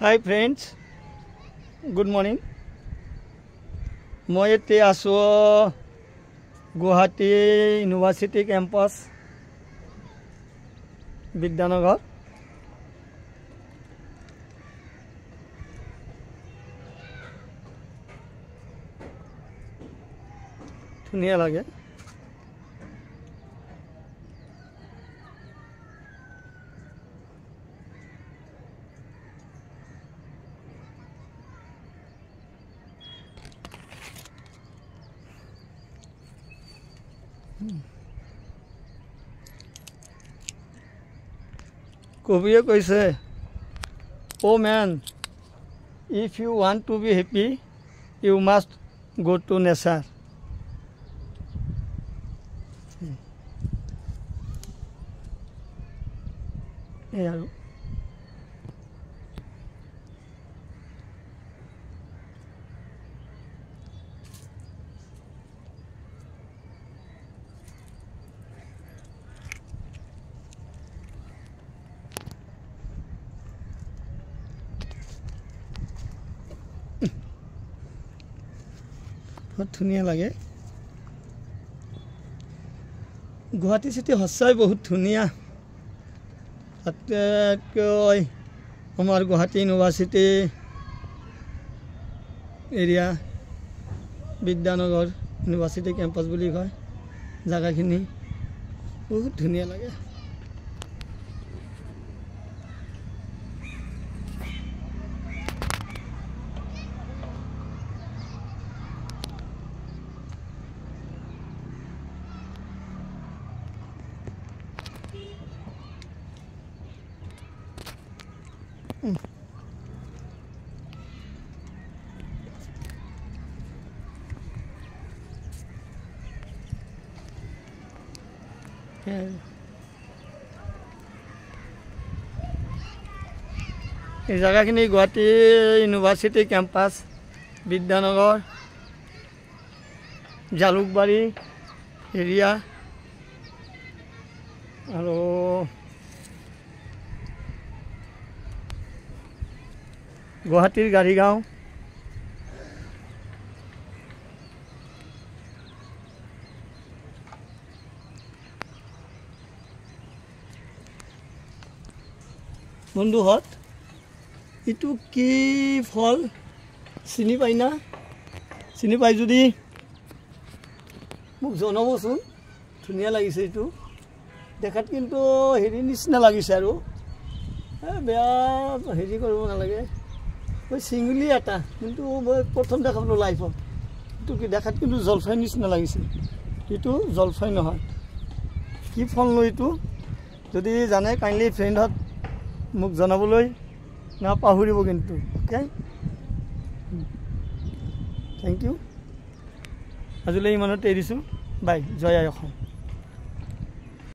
Hi friends, good morning. মই এতিয়া আছো গুৱাহাটী ইউনিভাৰ্চিটি কেম্পাছ বিদ্যানগৰ। ধুনীয়া লাগে। কবিয়ে কৈছে, "Oh man, if you want to be happy, you must go to nature." এই আৰু बहुत धुनिया लगे। गुवाहाटी सिटी सच्चाई बहुत धुनिया। हमार Guwahati university area Vidyanagar university campus बुली कय जगहखिनि बहुत धुनिया लगे। এই জায়গাখিনি Guwahati university campus Vidyanagar Jalukbari area আৰু গুৱাহাটীৰ গাড়ীগাঁও বন্ধুহত ইটো কি ফল চিনি পাই না? চিনি পাই যদি মোক জনাবচোন। ধুনীয়া লাগিছে এইটো দেখাত, কিন্তু হেৰি নিচিনা লাগিছে আৰু বেয়া হেৰি কৰিব নালাগে। মই চিঙুলি এটা, কিন্তু মই প্ৰথম দেখালোঁ লাইফত। এইটো কি দেখাত কিন্তু জলফাই নিচিনা লাগিছে। এইটো জলফাই নহয়, কি ফল লৈ এইটো যদি জানে কাইণ্ডলি ফ্ৰেণ্ডত মোক জনাবলৈ নাপাহৰিব কিন্তু। Okay, thank you. আজিলৈ ইমানতে এৰিছোঁ। বাই। জয় আই অসম।